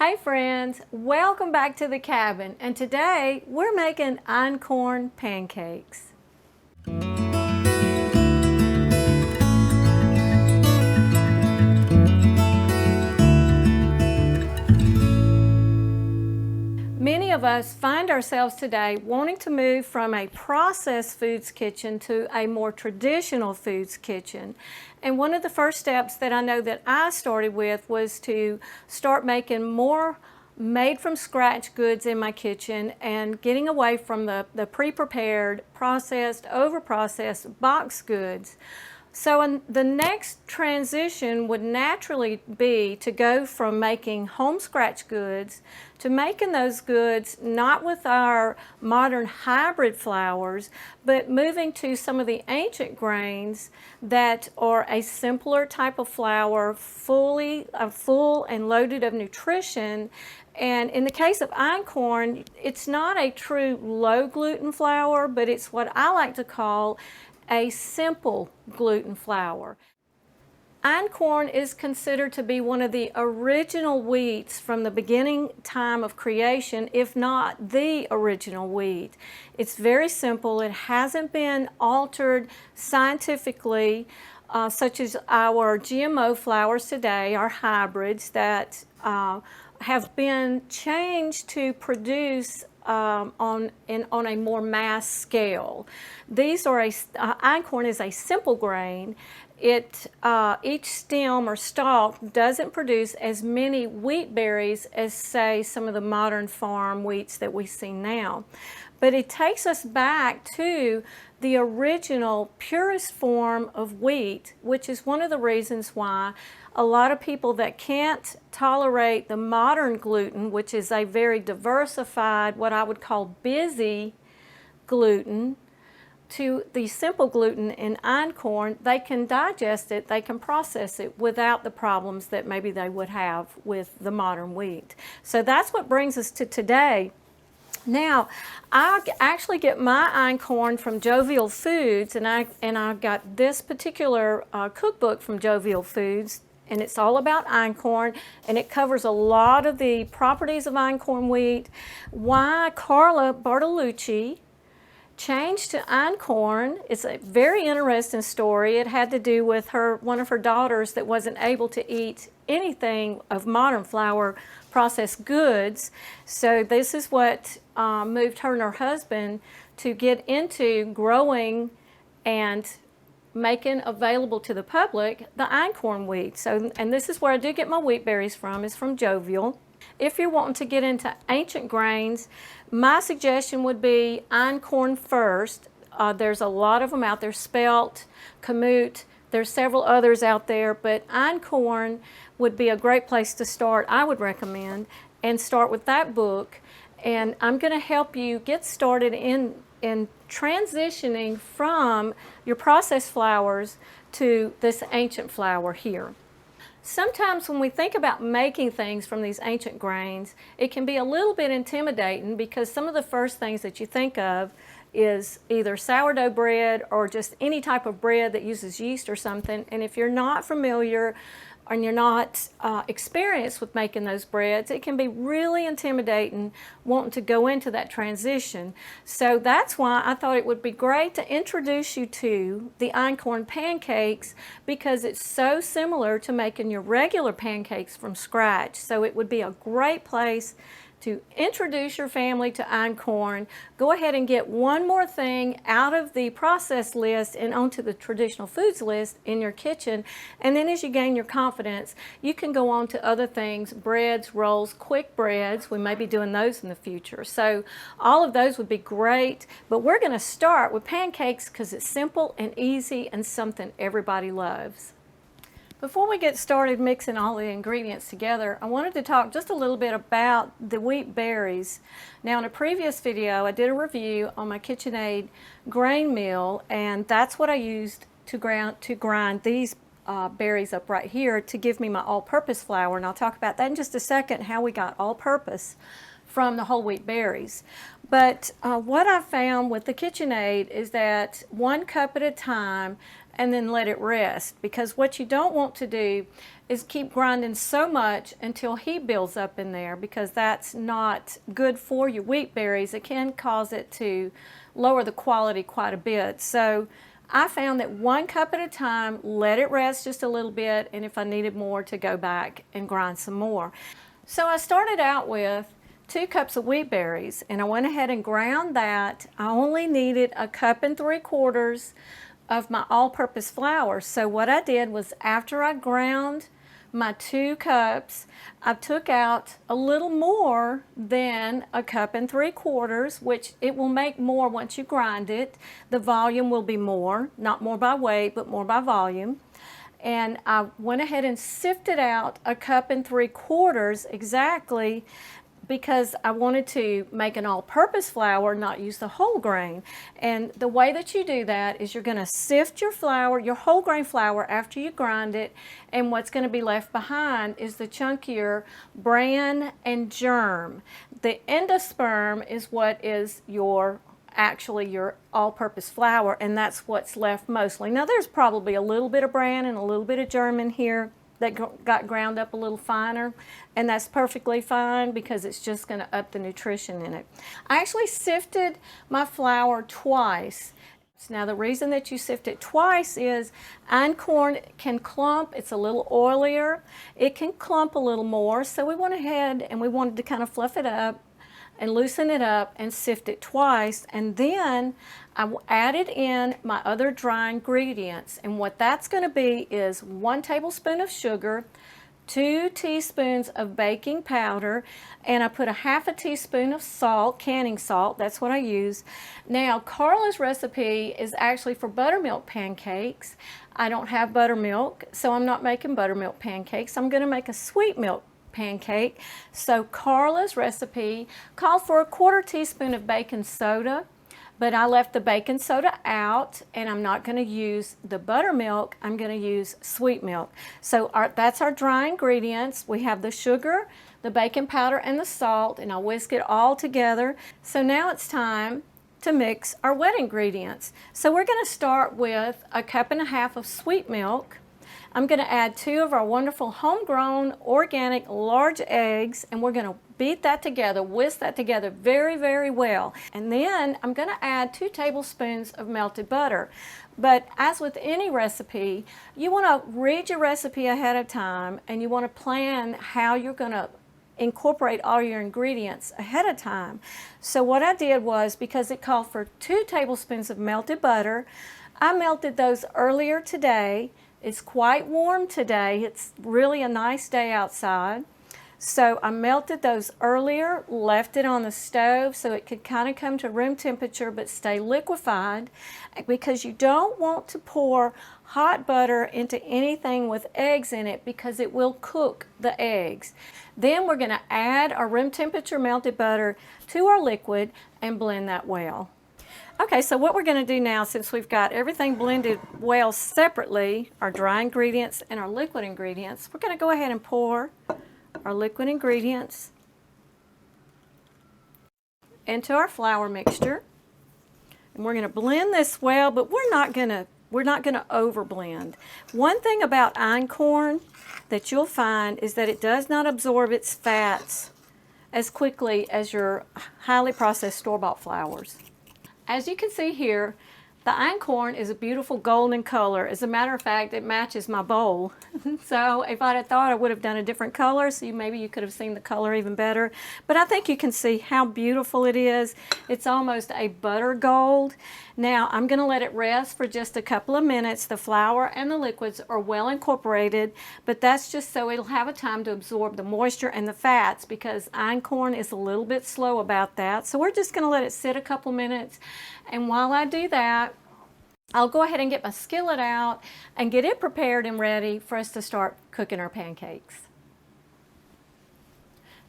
Hey friends, welcome back to the cabin, and today we're making einkorn pancakes. Many of us find ourselves today wanting to move from a processed foods kitchen to a more traditional foods kitchen. And one of the first steps that I know that I started with was to start making more made from scratch goods in my kitchen and getting away from the pre-prepared, processed, over-processed box goods. So the next transition would naturally be to go from making home scratch goods to making those goods not with our modern hybrid flours, but moving to some of the ancient grains that are a simpler type of flour, full and loaded of nutrition. And in the case of einkorn, it's not a true low gluten flour, but it's what I like to call a simple gluten flour. Einkorn is considered to be one of the original wheats from the beginning time of creation, if not the original wheat. It's very simple. It hasn't been altered scientifically, such as our GMO flours today, our hybrids that have been changed to produce on a more mass scale. These are einkorn is a simple grain. Each stem or stalk doesn't produce as many wheat berries as, say, some of the modern farm wheats that we see now. But it takes us back to the original purest form of wheat, which is one of the reasons why a lot of people that can't tolerate the modern gluten, which is a very diversified, what I would call busy gluten, to the simple gluten in einkorn, they can digest it, they can process it without the problems that maybe they would have with the modern wheat. So that's what brings us to today. Now, I actually get my einkorn from Jovial Foods, and I got this particular cookbook from Jovial Foods, and it's all about einkorn, and it covers a lot of the properties of einkorn wheat, why Carla Bartolucci changed to einkorn. It's a very interesting story. It had to do with one of her daughters that wasn't able to eat anything of modern flour processed goods. So this is what moved her and her husband to get into growing and making available to the public the einkorn wheat. So, and this is where I do get my wheat berries from, is from Jovial. If you're wanting to get into ancient grains, my suggestion would be einkorn first. There's a lot of them out there, spelt, kamut, there's several others out there, but einkorn would be a great place to start, I would recommend, and start with that book. And I'm going to help you get started in transitioning from your processed flours to this ancient flour here. Sometimes when we think about making things from these ancient grains, it can be a little bit intimidating because some of the first things that you think of is either sourdough bread or just any type of bread that uses yeast or something. And if you're not familiar and you're not experienced with making those breads, it can be really intimidating wanting to go into that transition. So that's why I thought it would be great to introduce you to the einkorn pancakes, because it's so similar to making your regular pancakes from scratch. So it would be a great place to introduce your family to einkorn. Go ahead and get one more thing out of the process list and onto the traditional foods list in your kitchen. And then as you gain your confidence, you can go on to other things, breads, rolls, quick breads. We may be doing those in the future. So all of those would be great, but we're gonna start with pancakes because it's simple and easy and something everybody loves. Before we get started mixing all the ingredients together, I wanted to talk just a little bit about the wheat berries. Now, in a previous video, I did a review on my KitchenAid grain mill, and that's what I used to grind these berries up right here to give me my all-purpose flour, and I'll talk about that in just a second, how we got all-purpose from the whole wheat berries. But what I found with the KitchenAid is that 1 cup at a time, and then let it rest, because what you don't want to do is keep grinding so much until heat builds up in there, because that's not good for your wheat berries. It can cause it to lower the quality quite a bit. So I found that 1 cup at a time, let it rest just a little bit, and if I needed more, to go back and grind some more. So I started out with 2 cups of wheat berries, and I went ahead and ground that. I only needed 1 3/4 cups of my all-purpose flour. So what I did was, after I ground my 2 cups, I took out a little more than 1 3/4 cups, which it will make more once you grind it. The volume will be more, not more by weight, but more by volume. And I went ahead and sifted out 1 3/4 cups exactly, because I wanted to make an all-purpose flour, not use the whole grain. And the way that you do that is you're going to sift your flour, your whole grain flour, after you grind it, and what's going to be left behind is the chunkier bran and germ. The endosperm is what is actually your all-purpose flour, and that's what's left mostly. Now there's probably a little bit of bran and a little bit of germ in here that got ground up a little finer, and that's perfectly fine, because it's just going to up the nutrition in it. I actually sifted my flour twice. Now the reason that you sift it twice is einkorn can clump. It's a little oilier. It can clump a little more, so we went ahead and we wanted to kind of fluff it up and loosen it up and sift it twice. And then I added in my other dry ingredients, and what that's going to be is 1 tablespoon of sugar, 2 teaspoons of baking powder, and I put a 1/2 teaspoon of salt, canning salt. That's what I use. Now Carla's recipe is actually for buttermilk pancakes. I don't have buttermilk, so I'm not making buttermilk pancakes. I'm going to make a sweet milk pancake. So Carla's recipe called for a 1/4 teaspoon of baking soda, but I left the baking soda out, and I'm not going to use the buttermilk. I'm going to use sweet milk. So that's our dry ingredients. We have the sugar, the baking powder, and the salt, and I'll whisk it all together. So now it's time to mix our wet ingredients. So we're going to start with 1.5 cups of sweet milk. I'm going to add 2 of our wonderful homegrown organic large eggs, and we're going to beat that together, whisk that together very, very well. And then I'm going to add 2 tablespoons of melted butter. But as with any recipe, you want to read your recipe ahead of time, and you want to plan how you're going to incorporate all your ingredients ahead of time. So what I did was, because it called for 2 tablespoons of melted butter, I melted those earlier today. It's quite warm today. It's really a nice day outside. So I melted those earlier, left it on the stove so it could kind of come to room temperature but stay liquefied, because you don't want to pour hot butter into anything with eggs in it, because it will cook the eggs. Then we're going to add our room temperature melted butter to our liquid and blend that well. Okay, so what we're going to do now, since we've got everything blended well separately, our dry ingredients and our liquid ingredients, we're going to go ahead and pour our liquid ingredients into our flour mixture. And we're going to blend this well, but we're not going to over blend. One thing about einkorn that you'll find is that it does not absorb its fats as quickly as your highly processed store-bought flours. As you can see here, the einkorn is a beautiful golden color. As a matter of fact, it matches my bowl. So if I'd have thought, I would have done a different color, so maybe you could have seen the color even better. But I think you can see how beautiful it is. It's almost a butter gold. Now I'm going to let it rest for just a couple of minutes. The flour and the liquids are well incorporated, but that's just so it'll have a time to absorb the moisture and the fats, because einkorn is a little bit slow about that. So we're just going to let it sit a couple minutes, and while I do that, I'll go ahead and get my skillet out and get it prepared and ready for us to start cooking our pancakes.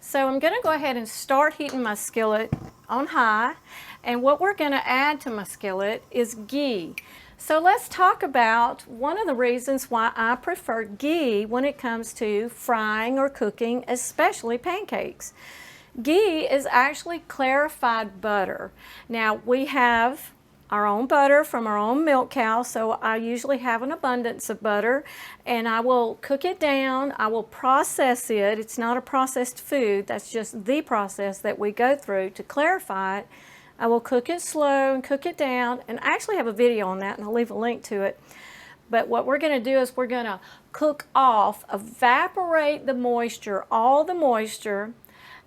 So I'm going to go ahead and start heating my skillet on high, and what we're going to add to my skillet is ghee. So let's talk about one of the reasons why I prefer ghee when it comes to frying or cooking, especially pancakes. Ghee is actually clarified butter. Now we have our own butter from our own milk cow, so I usually have an abundance of butter, and I will cook it down. I will process it. It's not a processed food. That's just the process that we go through to clarify it. I will cook it slow and cook it down, and I actually have a video on that, and I'll leave a link to it. But what we're going to do is we're going to cook off, evaporate the moisture, all the moisture,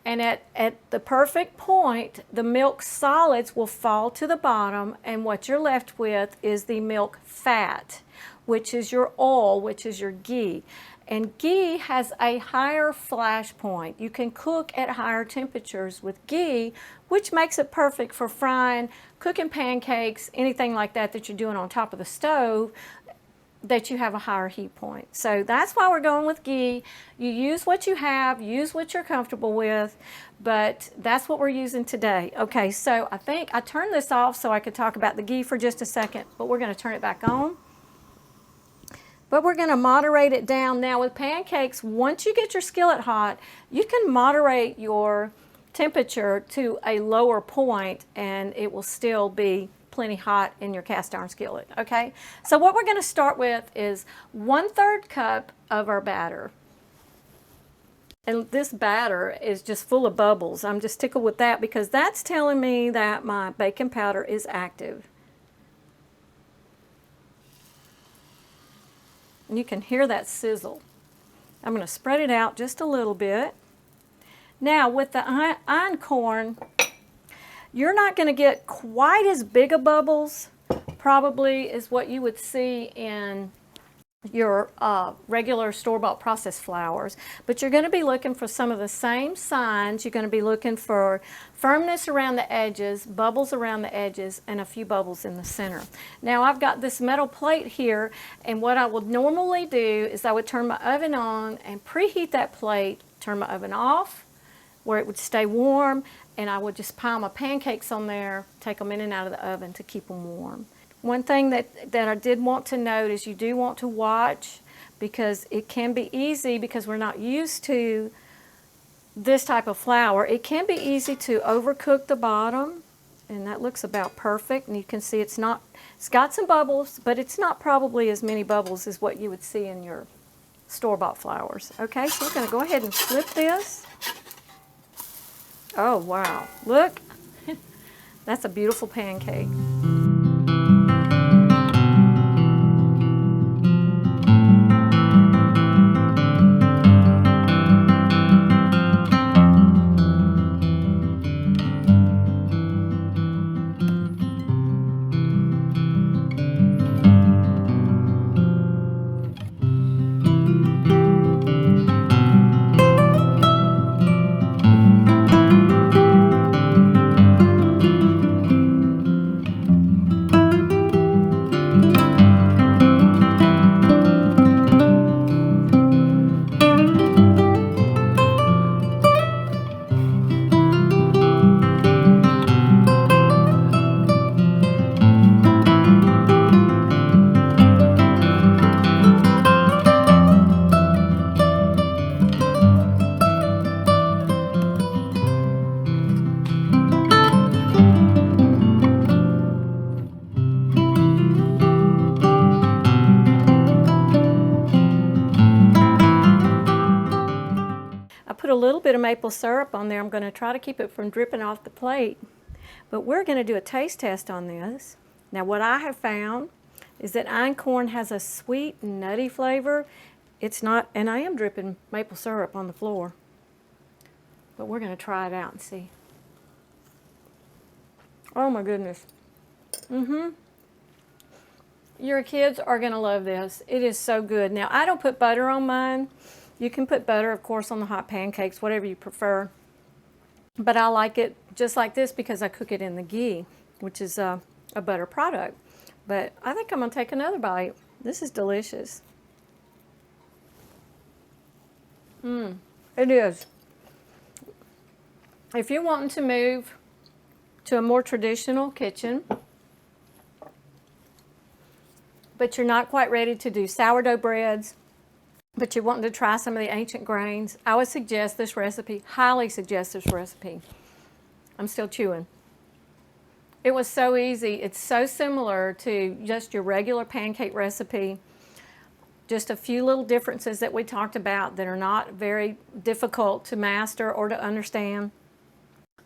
and at the perfect point, the milk solids will fall to the bottom, and what you're left with is the milk fat, which is your oil, which is your ghee. And ghee has a higher flash point. You can cook at higher temperatures with ghee, which makes it perfect for frying, cooking pancakes, anything like that that you're doing on top of the stove, that you have a higher heat point. So that's why we're going with ghee. You use what you have, use what you're comfortable with, but that's what we're using today. Okay, so I think I turned this off so I could talk about the ghee for just a second, but we're going to turn it back on. But we're going to moderate it down. Now with pancakes, once you get your skillet hot, you can moderate your temperature to a lower point and it will still be plenty hot in your cast iron skillet. Okay, so what we're going to start with is 1/3 cup of our batter, and this batter is just full of bubbles. I'm just tickled with that because that's telling me that my baking powder is active, and you can hear that sizzle. I'm going to spread it out just a little bit. Now with the einkorn, you're not going to get quite as big of bubbles, probably, as what you would see in your regular store-bought processed flours. But you're going to be looking for some of the same signs. You're going to be looking for firmness around the edges, bubbles around the edges, and a few bubbles in the center. Now I've got this metal plate here, and what I would normally do is I would turn my oven on and preheat that plate, turn my oven off, where it would stay warm, and I would just pile my pancakes on there, take them in and out of the oven to keep them warm. One thing that I did want to note is you do want to watch, because it can be easy, because we're not used to this type of flour, it can be easy to overcook the bottom, and that looks about perfect. And you can see it's got some bubbles, but it's not probably as many bubbles as what you would see in your store-bought flours. Okay, so we're going to go ahead and flip this. Oh, wow. Look. That's a beautiful pancake. A little bit of maple syrup on there. I'm going to try to keep it from dripping off the plate, but we're going to do a taste test on this. Now what I have found is that einkorn has a sweet, nutty flavor. It's not, and I am dripping maple syrup on the floor, but we're going to try it out and see. Oh my goodness. Your kids are going to love this. It is so good. Now I don't put butter on mine. You can put butter, of course, on the hot pancakes, whatever you prefer. But I like it just like this because I cook it in the ghee, which is a butter product. But I think I'm going to take another bite. This is delicious. It is. If you're wanting to move to a more traditional kitchen, but you're not quite ready to do sourdough breads, but you're wanting to try some of the ancient grains, I would suggest this recipe, highly suggest this recipe. I'm still chewing. It was so easy. It's so similar to just your regular pancake recipe. Just a few little differences that we talked about that are not very difficult to master or to understand.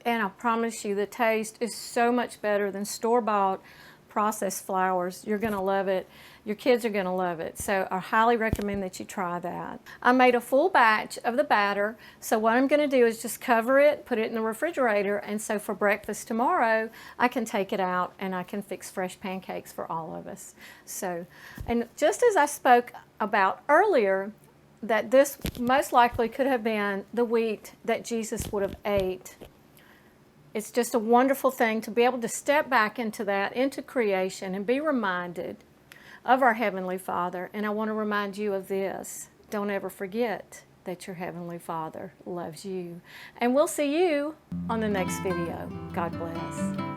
And I promise you, the taste is so much better than store-bought processed flours. You're going to love it. Your kids are going to love it. So I highly recommend that you try that. I made a full batch of the batter. So what I'm going to do is just cover it, put it in the refrigerator, and so for breakfast tomorrow, I can take it out and I can fix fresh pancakes for all of us. So, and just as I spoke about earlier, that this most likely could have been the wheat that Jesus would have ate. It's just a wonderful thing to be able to step back into that, into creation, and be reminded of our Heavenly Father. And I want to remind you of this. Don't ever forget that your Heavenly Father loves you. And we'll see you on the next video. God bless.